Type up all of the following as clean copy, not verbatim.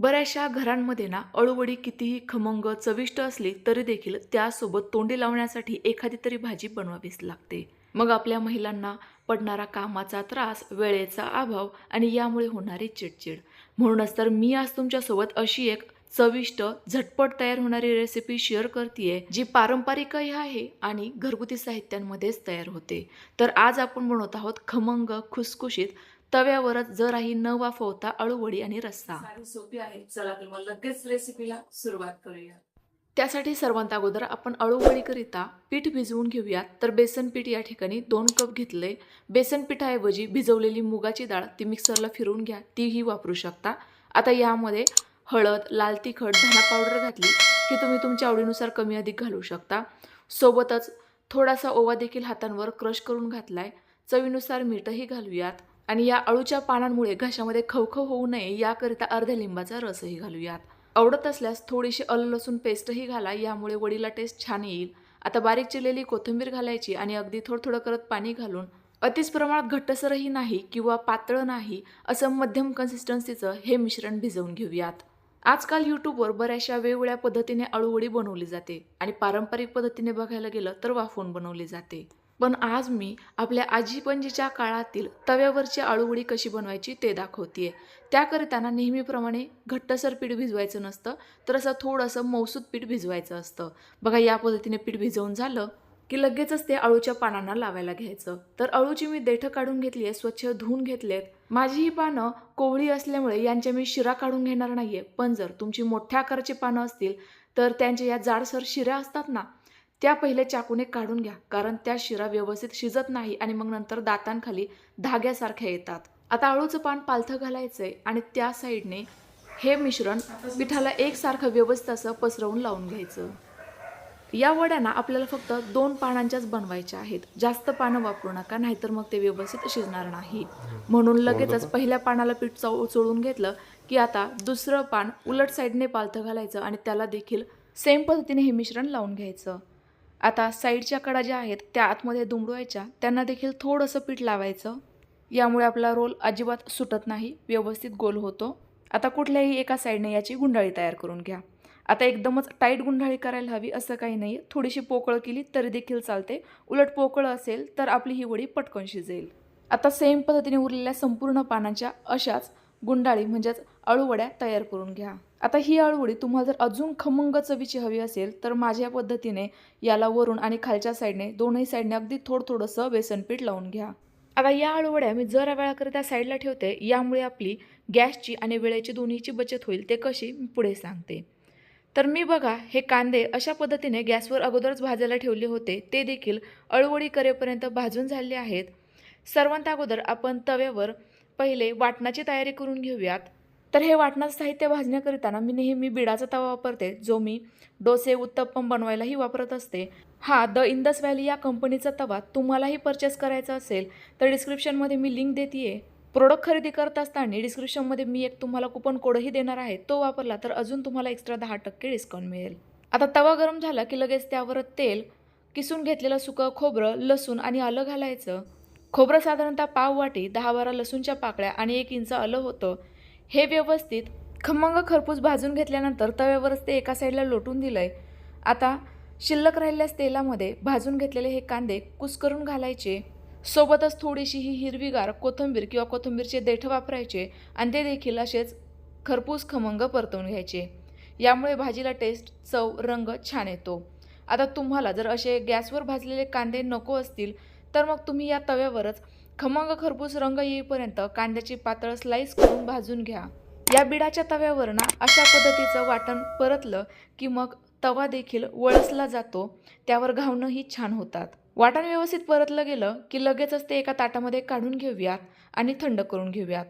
बऱ्याचशा घरांमध्ये ना अळूवडी कितीही खमंग चविष्ट असली तरी देखील त्यासोबत तोंडी लावण्यासाठी एखादी तरी भाजी बनवावीच लागते. मग आपल्या महिलांना पडणारा कामाचा त्रास, वेळेचा अभाव आणि यामुळे होणारी चिडचिड. म्हणूनच तर मी आज तुमच्यासोबत अशी एक चविष्ट झटपट तयार होणारी रेसिपी शेअर करतेय, जी पारंपरिकही आहे आणि घरगुती साहित्यांमध्येच तयार होते. तर आज आपण बनवत आहोत खमंग खुसखुशीत तव्यावरच जराही न वाफवता अळूवडी आणि रस्सा. सारी सोपी आहे. चला तर मग लगेच रेसिपीला सुरुवात करूया. त्यासाठी सर्वात अगोदर आपण अळूवडीकरिता पीठ भिजवून घेऊयात. तर बेसन पीठ या ठिकाणी 2 कप घेतले. बेसन पिठाऐवजी भिजवलेली मुगाची डाळ ती मिक्सरला फिरवून घ्या, तीही वापरू शकता. आता यामध्ये हळद, लाल तिखट, धना पावडर घातली की तुम्ही तुमच्या आवडीनुसार कमी अधिक घालू शकता. सोबतच थोडासा ओवा देखील हातांवर क्रश करून घातलाय. चवीनुसार मीठही घालूयात आणि या अळूच्या पानांमुळे घशामध्ये खवखव होऊ नये याकरिता अर्ध्या लिंबाचा रसही घालूयात. आवडत असल्यास थोडीशी आलं लसूण पेस्टही घाला, यामुळे वडीला टेस्ट छान येईल. आता बारीक चिरलेली कोथिंबीर घालायची आणि अगदी थोडं थोडं करत पाणी घालून अतिच प्रमाणात घट्टसरही नाही किंवा पातळ नाही असं मध्यम कन्सिस्टन्सीचं हे मिश्रण भिजवून घेऊयात. आजकाल यूट्यूबवर बऱ्याचशा वेगवेगळ्या पद्धतीने अळूवडी बनवली जाते आणि पारंपरिक पद्धतीने बघायला गेलं तर वाफवून बनवली जाते. पण आज मी आपल्या आजी पणजीच्या काळातील तव्यावरची अळूवडी कशी बनवायची ते दाखवतेय. त्याकरिताना नेहमीप्रमाणे घट्टसर पीठ भिजवायचं नसतं, तर असं थोडंसं मौसूद पीठ भिजवायचं असतं. बघा, या पद्धतीने पीठ भिजवून झालं की लगेचच ते अळूच्या पानांना लावायला घ्यायचं. तर अळूची मी देठं काढून घेतली आहे, स्वच्छ धुवून घेतलेत. माझी ही पानं कोवळी असल्यामुळे यांच्या मी शिरा काढून घेणार नाहीये. पण जर तुमची मोठ्या आकाराची पानं असतील तर त्यांच्या या जाडसर शिरा असतात ना, त्या पहिले चाकूने काढून घ्या, कारण त्या शिरा व्यवस्थित शिजत नाही आणि मग नंतर दातांखाली धाग्यासारख्या येतात. आता अळूचं पान पालथं घालायचंय आणि त्या साईडने हे मिश्रण पिठाला एकसारखं व्यवस्थित असं पसरवून लावून घ्यायचं. या वड्यांना आपल्याला फक्त 2 पानांच्याच बनवायच्या आहेत. जास्त पानं वापरू नका, नाहीतर मग ते व्यवस्थित शिजणार नाही. म्हणून लगेचच पहिल्या पानाला पीठ चोळून घेतलं की आता दुसरं पान उलट साईडने पालथं घालायचं आणि त्याला देखील सेम पद्धतीने हे मिश्रण लावून घ्यायचं. आता साईडच्या कडा ज्या आहेत त्या आतमध्ये दुमडवायच्या, त्यांना देखील थोडंसं पीठ लावायचं. यामुळे आपला रोल अजिबात सुटत नाही, व्यवस्थित गोल होतो. आता कुठल्याही एका साईडने याची गुंडाळी तयार करून घ्या. आता एकदमच टाईट गुंडाळी करायला हवी असं काही नाही, थोडीशी पोकळ केली तरी देखील चालते. उलट पोकळ असेल तर आपली ही वडी पटकन शिजेल. आता सेम पद्धतीने उरलेल्या संपूर्ण पानांच्या अशाच गुंडाळी म्हणजेच अळूवड्या तयार करून घ्या. आता ही अळूवडी तुम्हाला जर अजून खमंग चवीची हवी असेल तर माझ्या पद्धतीने याला वरून आणि खालच्या साईडने दोन्ही साईडने अगदी थोडंसं बेसन पीठ लावून घ्या. आता या अळूवड्या मी जरा वेळाकरिता साईडला ठेवते, यामुळे आपली गॅसची आणि वेळेची दोन्हीची बचत होईल. ते कशी मी पुढे सांगते. तर मी बघा हे कांदे अशा पद्धतीने गॅसवर अगोदरच भाजायला ठेवले होते, ते देखील अळूवडी करेपर्यंत भाजून झाले आहेत. सर्वात अगोदर आपण तव्यावर पहिले वाटणाची तयारी करून घेऊयात. तर हे वाटणाचं साहित्य भाजण्याकरिता मी नेहमी बिडाचा तवा वापरते, जो मी डोसे उत्तप्पम बनवायलाही वापरत असते. हा द इंदस व्हॅली या कंपनीचा तवा तुम्हालाही परचेस करायचा असेल तर डिस्क्रिप्शनमध्ये मी लिंक देते. प्रोडक्ट खरेदी करत असताना डिस्क्रिप्शनमध्ये मी एक तुम्हाला कुपन कोडही देणार आहे, तो वापरला तर अजून तुम्हाला एक्स्ट्रा 10% डिस्काउंट मिळेल. आता तवा गरम झाला की लगेच त्यावर तेल, किसून घेतलेलं सुकं खोबरं, लसूण आणि आलं घालायचं. खोबरं साधारणतः पाव वाटी, 10-12 लसूणच्या पाकळ्या आणि 1 इंच आलं होतं. हे व्यवस्थित खमंग खरपूस भाजून घेतल्यानंतर तव्यावरच ते एका साईडला लोटून दिलंय. आता शिल्लक राहिलेल्या तेलामध्ये भाजून घेतलेले हे कांदे कुस्करून घालायचे. सोबतच थोडीशी ही हिरवीगार कोथिंबीर किंवा कोथिंबीरचे देठ वापरायचे आणि ते देखील असेच खरपूस खमंग परतवून घ्यायचे. यामुळे भाजीला टेस्ट, चव, रंग छान येतो. आता तुम्हाला जर असे गॅसवर भाजलेले कांदे नको असतील तर मग तुम्ही या तव्यावरच खमंग खरपूस रंग येईपर्यंत कांद्याची पातळ स्लाइस करून भाजून घ्या. या बिडाच्या तव्यावर ना अशा पद्धतीचं वाटण परतलं की मग तवा देखील वळसला जातो, त्यावर घावणंही छान होतात. वाटण व्यवस्थित परतलं गेलं की लगेचच ते एका ताटामध्ये काढून घेऊयात आणि थंड करून घेऊयात.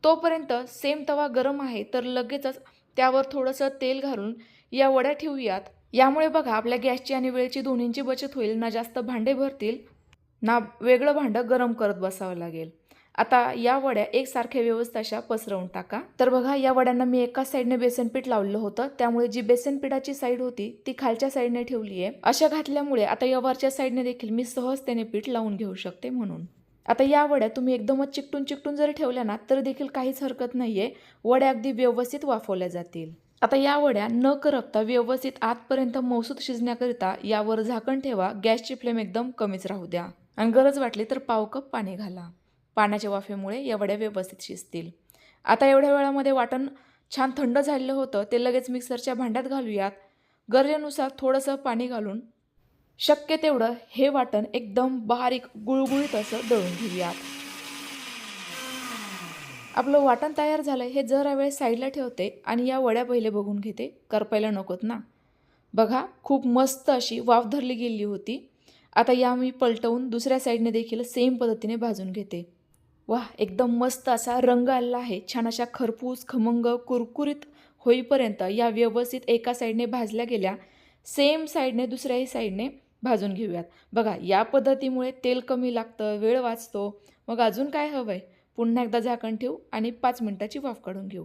तोपर्यंत सेम तवा गरम आहे तर लगेचच त्यावर थोडंसं तेल घालून या वड्या ठेवूयात. यामुळे बघा आपल्या गॅसची आणि वेळेची दोन्हींची बचत होईल. ना जास्त भांडे भरतील, ना वेगळं भांडं गरम करत बसावं लागेल. आता या वड्या एकसारख्या व्यवस्थित अशा पसरवून टाका. तर बघा या वड्यांना मी एका साईडने बेसन पीठ लावलं होतं, त्यामुळे जी बेसन पीठाची साईड होती ती खालच्या साईडने ठेवली आहे. अशा घातल्यामुळे आता या वरच्या साईडने देखील मी सहजतेने पीठ लावून घेऊ शकते. म्हणून आता या वड्या तुम्ही एकदमच चिकटून चिकटून जरी ठेवल्या ना तर देखील काहीच हरकत नाही आहे, वड्या अगदी व्यवस्थित वाफवल्या जातील. आता या वड्या न करपता व्यवस्थित आतपर्यंत मौसूत शिजण्याकरिता यावर झाकण ठेवा. गॅसची फ्लेम एकदम कमीच राहू द्या आणि गरज वाटली तर पाव कप पाणी घाला. पाण्याच्या वाफेमुळे या वड्या व्यवस्थित शिजतील. आता एवढ्या वेळामध्ये वाटण छान थंड झालेलं होतं, ते लगेच मिक्सरच्या भांड्यात घालूयात. गरजेनुसार थोडंसं पाणी घालून शक्य तेवढं हे वाटण एकदम बारीक गुळगुळीत असं दळून घेऊयात. आपलं वाटण तयार झालं. हे जरा वेळ साईडला ठेवते आणि या वड्या पहिले बघून घेते, करपायला नकोत ना. बघा खूप मस्त अशी वाफ धरली गेली होती. आता या मी पलटवून दुसऱ्या साईडने देखील सेम पद्धतीने भाजून घेते. वाह, एकदम मस्त असा रंग आला आहे. छान अशा खरपूस खमंग कुरकुरीत होईपर्यंत या व्यवस्थित एका साईडने भाजल्या गेल्या. सेम साईडने दुसऱ्याही साईडने भाजून घेऊयात. बघा या पद्धतीमुळे तेल कमी लागतं, वेळ वाचतो. मग अजून काय हवं आहे? पुन्हा एकदा झाकण ठेवू आणि 5 मिनिटाची वाफ काढून घेऊ.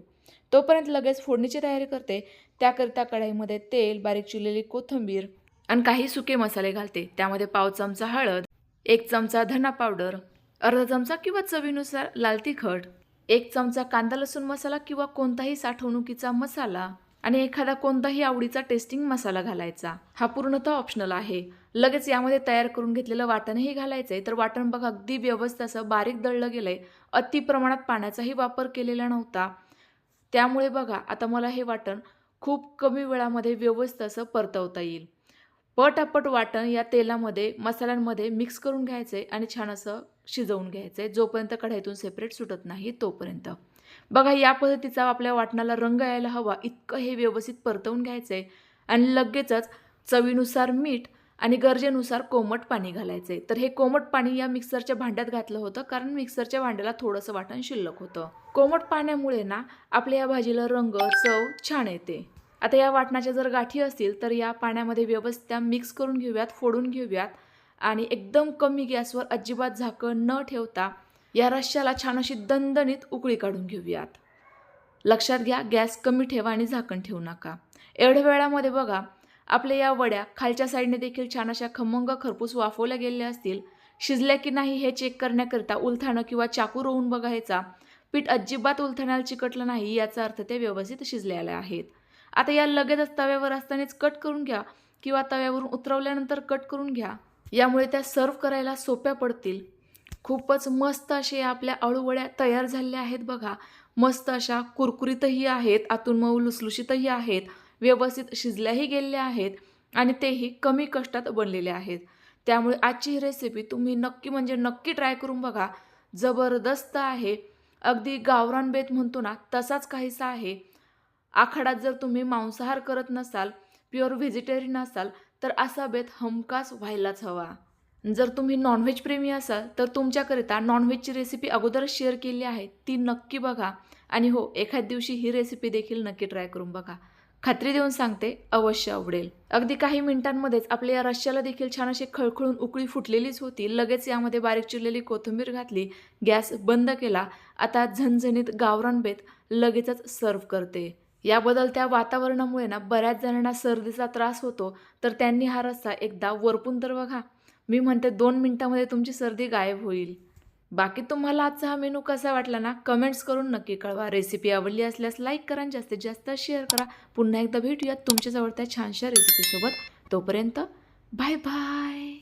तोपर्यंत लगेच फोडणीची तयारी करते. त्याकरिता कढईमध्ये तेल, बारीक चिरलेली कोथिंबीर आणि काही सुके मसाले घालते. त्यामध्ये पाव चमचा हळद, 1 चमचा धना पावडर, अर्धा चमचा किंवा चवीनुसार लाल तिखट, 1 चमचा कांदा लसूण मसाला किंवा कोणताही साठवणुकीचा मसाला आणि एखादा कोणताही आवडीचा टेस्टिंग मसाला घालायचा. हा पूर्णतः ऑप्शनल आहे. लगेच यामध्ये तयार करून घेतलेलं वाटणही घालायचं आहे. तर वाटण बघा अगदी व्यवस्थित असं बारीक दळलं गेलं आहे. अति प्रमाणात पाण्याचाही वापर केलेला नव्हता. त्यामुळे बघा आता मला हे वाटण खूप कमी वेळामध्ये व्यवस्थित असं परतवता येईल. पटापट वाटण या तेलामध्ये मसाल्यांमध्ये मिक्स करून घ्यायचं आहे आणि छान असं शिजवून घ्यायचं आहे, जोपर्यंत कढईतून सेपरेट सुटत नाही तोपर्यंत. बघा या पद्धतीचा आपल्या वाटणाला रंग यायला हवा इतकं हे व्यवस्थित परतवून घ्यायचं आहे आणि लगेचच चवीनुसार मीठ आणि गरजेनुसार कोमट पाणी घालायचं आहे. तर हे कोमट पाणी या मिक्सरच्या भांड्यात घातलं होतं, कारण मिक्सरच्या भांड्याला थोडंसं वाटण शिल्लक होतं. कोमट पाण्यामुळे ना आपल्या या भाजीला रंग, चव छान येते. आता या वाटणाच्या जर गाठी असतील तर या पाण्यामध्ये व्यवस्थित मिक्स करून घेऊयात, फोडून घेऊयात आणि एकदम कमी गॅसवर अजिबात झाकण न ठेवता या रश्श्याला छान अशी दणदणीत उकळी काढून घेऊयात. लक्षात घ्या, गॅस कमी ठेवा आणि झाकण ठेवू नका. एवढ्या वेळामध्ये बघा आपल्या या वड्या खालच्या साईडने देखील छान अशा खमंग खरपूस वाफवल्या गेलेल्या असतील. शिजल्या की नाही हे चेक करण्याकरिता उलथाणं किंवा चाकू रोवून बघायचा. पीठ अजिबात उलथाण्याला चिकटलं नाही याचा अर्थ ते व्यवस्थित शिजलेले आहेत. आता या लगेचच तव्यावर असतानाच कट करून घ्या किंवा तव्यावरून उतरवल्यानंतर कट करून घ्या. यामुळे त्या सर्व करायला सोप्या पडतील. खूपच मस्त असे आपल्या अळूवड्या तयार झालेल्या आहेत बघा. मस्त अशा कुरकुरीतही आहेत, आतून मऊ लुसलुशीतही आहेत, व्यवस्थित शिजल्याही गेलेल्या आहेत आणि तेही कमी कष्टात बनलेल्या आहेत. त्यामुळे आजची ही रेसिपी तुम्ही नक्की म्हणजे नक्की ट्राय करून बघा. जबरदस्त आहे. अगदी गावरान बेत म्हणतो ना तसाच काहीसा आहे. आखाडात जर तुम्ही मांसाहार करत नसाल, प्युअर व्हेजिटेरियन असाल तर असा बेत हमखास व्हायलाच हवा. जर तुम्ही नॉनव्हेज प्रेमी असाल तर तुमच्याकरिता नॉनव्हेजची रेसिपी अगोदरच शेअर केली आहे, ती नक्की बघा. आणि हो, एखाद दिवशी ही रेसिपी देखील नक्की ट्राय करून बघा. खात्री देऊन सांगते, अवश्य आवडेल. अगदी काही मिनिटांमध्येच आपल्या या रश्श्याला देखील छान अशी खळखळून उकळी फुटलेलीच होती. लगेच यामध्ये बारीक चिरलेली कोथिंबीर घातली, गॅस बंद केला. आता झणझणीत गावरान बेत लगेचच सर्व्ह करते. या बदलत्या वातावरणामुळे ना बऱ्याच जणांना सर्दीचा त्रास होतो, तर त्यांनी हा रस्सा एकदा वरपून तर बघा. मी म्हणते 2 मिनिटांमध्ये तुमची सर्दी गायब होईल. बाकी तुम्हाला आजचा हा मेनू कसा वाटला ना कमेंट्स करून नक्की कळवा. रेसिपी आवडली असल्यास लाईक करा, जास्तीत जास्त शेअर करा. पुन्हा एकदा भेटूयात तुमच्या आवडत्या छानशा रेसिपीसोबत. तोपर्यंत बाय बाय.